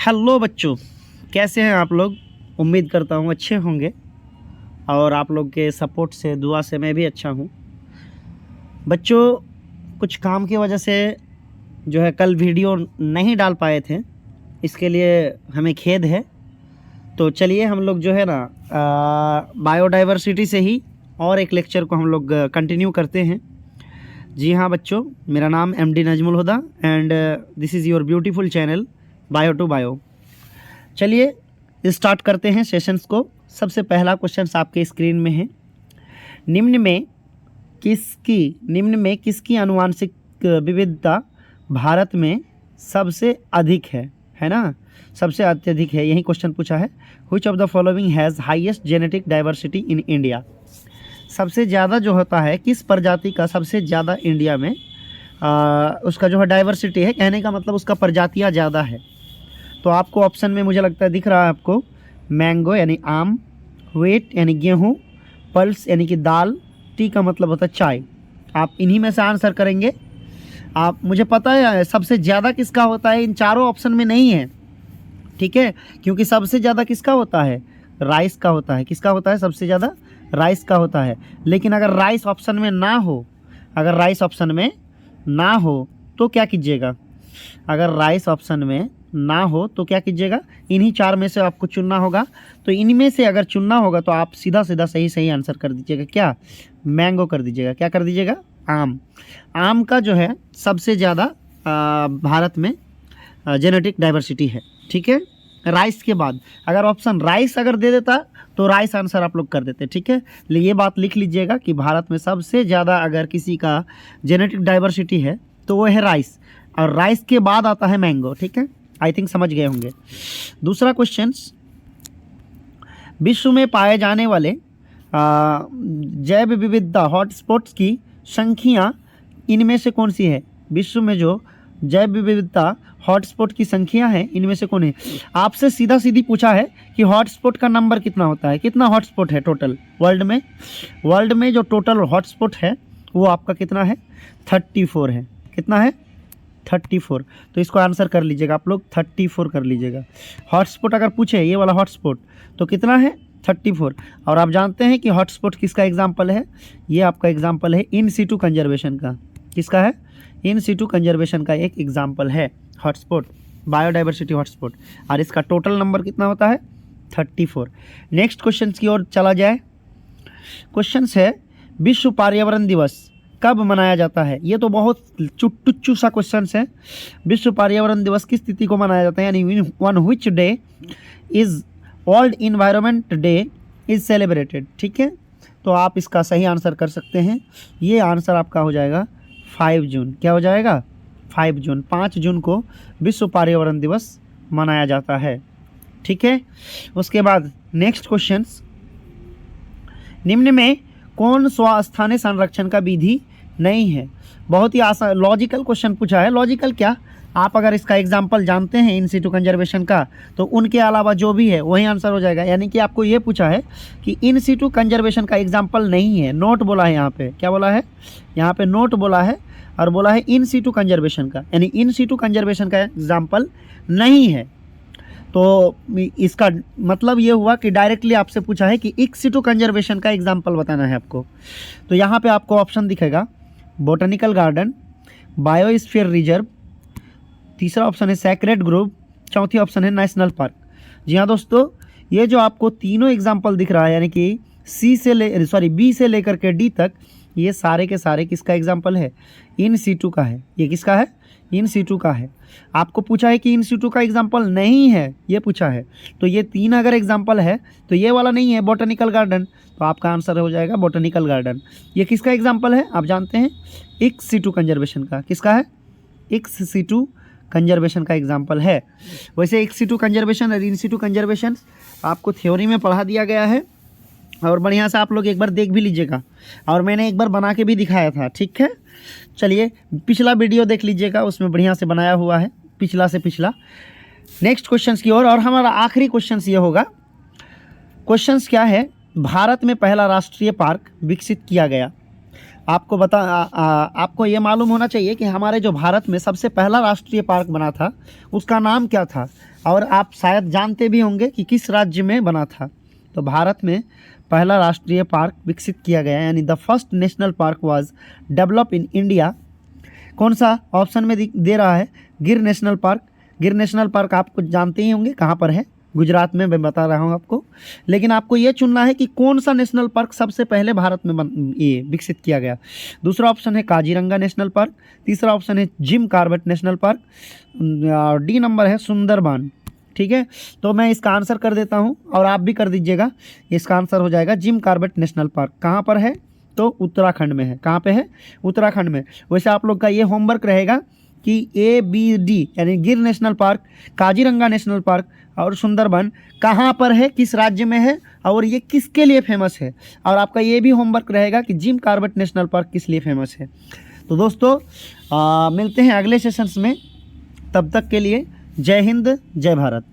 Hello बच्चों, कैसे हैं आप लोग। उम्मीद करता हूँ अच्छे होंगे और आप लोग के सपोर्ट से, दुआ से मैं भी अच्छा हूँ। बच्चों, कुछ काम की वजह से जो है कल वीडियो नहीं डाल पाए थे, इसके लिए हमें खेद है। तो चलिए हम लोग जो है ना बायोडाइवर्सिटी से ही और एक लेक्चर को हम लोग कंटिन्यू करते हैं। जी हाँ बच्चों, मेरा नाम MD Najmul Huda and this is your beautiful channel bio to bio. चलिए स्टार्ट करते हैं सेशंस को। सबसे पहला क्वेश्चन आपके स्क्रीन में है। निम्न में किसकी आनुवांशिक विविधता भारत में सबसे अधिक है ना, सबसे अत्यधिक है, यही क्वेश्चन पूछा है। Which of the following has highest genetic diversity in India. सबसे ज़्यादा जो होता है, किस प्रजाति का सबसे ज़्यादा इंडिया में उसका जो है डाइवर्सिटी है, कहने का मतलब उसका प्रजातियाँ ज़्यादा है। तो आपको ऑप्शन में मुझे लगता है दिख रहा है आपको, मैंगो यानी आम, व्हीट यानी गेहूँ, पल्स यानी कि दाल, टी का मतलब होता है चाय। आप इन्हीं में से आंसर करेंगे। आप, मुझे पता है सबसे ज़्यादा किसका होता है, इन चारों ऑप्शन में नहीं है, ठीक है, क्योंकि सबसे ज़्यादा किसका होता है, राइस का होता है। किसका होता है सबसे ज़्यादा, राइस का होता है। लेकिन अगर राइस ऑप्शन में ना हो, अगर राइस ऑप्शन में ना हो तो क्या कीजिएगा, अगर राइस ऑप्शन में ना हो तो क्या कीजिएगा, इन्हीं चार में से आपको चुनना होगा। तो इनमें से अगर चुनना होगा तो आप सीधा सीधा सही आंसर कर दीजिएगा। क्या, मैंगो कर दीजिएगा। क्या कर दीजिएगा, आम। आम का जो है सबसे ज़्यादा भारत में जेनेटिक डाइवर्सिटी है, ठीक है। राइस के बाद अगर ऑप्शन राइस अगर दे देता तो राइस आंसर आप लोग कर देते, ठीक है। ये बात लिख लीजिएगा कि भारत में सबसे ज़्यादा अगर किसी का जेनेटिक डाइवर्सिटी है तो वो है राइस, और राइस के बाद आता है मैंगो, ठीक है। आई थिंक समझ गए होंगे। दूसरा क्वेश्चन, विश्व में पाए जाने वाले जैव विविधता हॉटस्पॉट्स की संख्या इनमें से कौन सी है। विश्व में जो जैव विविधता हॉटस्पॉट की संख्या है, इनमें से कौन है। आपसे सीधा सीधी पूछा है कि हॉटस्पॉट का नंबर कितना होता है, कितना हॉटस्पॉट है टोटल वर्ल्ड में। वर्ल्ड में जो टोटल हॉटस्पॉट है वो आपका कितना है, 34 है। कितना है, 34। तो इसको आंसर कर लीजिएगा आप लोग, 34 कर लीजिएगा। हॉटस्पॉट अगर पूछे ये वाला हॉटस्पॉट तो कितना है, 34। और आप जानते हैं कि हॉटस्पॉट किसका एग्जाम्पल है, ये आपका एग्जाम्पल है इन सीटू कंजर्वेशन का। किसका है, इन सीटू कंजर्वेशन का एक एग्जाम्पल है हॉटस्पॉट, बायोडाइवर्सिटी हॉटस्पॉट। और इसका टोटल नंबर कितना होता है, 34। नेक्स्ट क्वेश्चन की ओर चला जाए। क्वेश्चन है, विश्व पर्यावरण दिवस कब मनाया जाता है। ये तो बहुत टुच्चू सा क्वेश्चन है। विश्व पर्यावरण दिवस किस तिथि को मनाया जाता है, यानी on which day is world environment day is celebrated, ठीक है। तो आप इसका सही आंसर कर सकते हैं। ये आंसर आपका हो जाएगा 5 जून। क्या हो जाएगा, 5 जून। 5 जून को विश्व पर्यावरण दिवस मनाया जाता है, ठीक है। उसके बाद नेक्स्ट क्वेश्चन, निम्न में कौन स्वस्थानीय संरक्षण का विधि नहीं है। बहुत ही आसान लॉजिकल क्वेश्चन पूछा है। लॉजिकल क्या, आप अगर इसका एग्जाम्पल जानते हैं इन सीटू कंजर्वेशन का तो उनके अलावा जो भी है वही आंसर हो जाएगा। यानी कि आपको ये पूछा है कि इन सीटू कंजर्वेशन का एग्जाम्पल नहीं है, नोट बोला है यहाँ पे। क्या बोला है, यहाँ पे नोट बोला है और बोला है इन सीटू कंजर्वेशन का, यानी इन सीटू कंजर्वेशन का एग्जाम्पल नहीं है। तो इसका मतलब ये हुआ कि डायरेक्टली आपसे पूछा है कि इन सीटू कंजर्वेशन का एग्जाम्पल बताना है आपको। तो यहाँ पे आपको ऑप्शन दिखेगा, बोटनिकल गार्डन, बायोस्फीयर रिजर्व, तीसरा ऑप्शन है सेक्रेड ग्रुप, चौथी ऑप्शन है नेशनल पार्क। जी हाँ दोस्तों, ये जो आपको तीनों एग्जाम्पल दिख रहा है, यानी कि बी से लेकर के डी तक, ये सारे के सारे किसका एग्जाम्पल है, इन सीटू का है। ये किसका है, इन सीटू का है। आपको पूछा है कि इन सीटू का एग्जाम्पल नहीं है, ये पूछा है। तो ये तीन अगर एग्जाम्पल है तो ये वाला नहीं है, बोटनिकल गार्डन, तो आपका आंसर हो जाएगा बोटनिकल गार्डन। ये किसका एग्जाम्पल है, आप जानते हैं, इक्स सीटू कंजर्वेशन का। किसका है, इक्स सीटू कंजर्वेशन का एग्जाम्पल है। वैसे इक्स सीटू कंजर्वेशन और इन सीटू कंजर्वेशन आपको थ्योरी में पढ़ा दिया गया है, और बढ़िया से आप लोग एक बार देख भी लीजिएगा, और मैंने एक बार बना के भी दिखाया था, ठीक है। चलिए पिछला वीडियो देख लीजिएगा, उसमें बढ़िया से बनाया हुआ है, पिछला से पिछला। नेक्स्ट क्वेश्चन की ओर, और हमारा आखिरी क्वेश्चन ये होगा। क्वेश्चन क्या है, भारत में पहला राष्ट्रीय पार्क विकसित किया गया। आपको ये मालूम होना चाहिए कि हमारे जो भारत में सबसे पहला राष्ट्रीय पार्क बना था उसका नाम क्या था, और आप शायद जानते भी होंगे कि किस राज्य में बना था। तो भारत में पहला राष्ट्रीय पार्क विकसित किया गया, यानी the first national park was develop in India. कौन सा ऑप्शन में दे रहा है? गिर नेशनल पार्क। गिर नेशनल पार्क आपको जानते ही होंगे कहाँ पर है, गुजरात में, मैं बता रहा हूँ आपको। लेकिन आपको ये चुनना है कि कौन सा नेशनल पार्क सबसे पहले भारत में ये विकसित किया गया। दूसरा ऑप्शन है काजीरंगा नेशनल पार्क, तीसरा ऑप्शन है Jim Corbett national park, D number है सुंदरबन। ठीक है, तो मैं इसका आंसर कर देता हूँ और आप भी कर दीजिएगा। इसका आंसर हो जाएगा जिम कॉर्बेट नेशनल पार्क। कहाँ पर है? तो उत्तराखंड में है। कहाँ पे है? उत्तराखंड में। वैसे आप लोग का ये होमवर्क रहेगा कि ABD यानी गिर national park, Kaziranga national park और सुंदरबन कहाँ पर है, किस राज्य में है और ये किसके लिए फेमस है। और आपका ये भी होमवर्क रहेगा कि जिम कॉर्बेट नेशनल पार्क किस लिए फेमस है। तो दोस्तों मिलते हैं अगले सेशंस में, तब तक के लिए जय हिंद, जय भारत।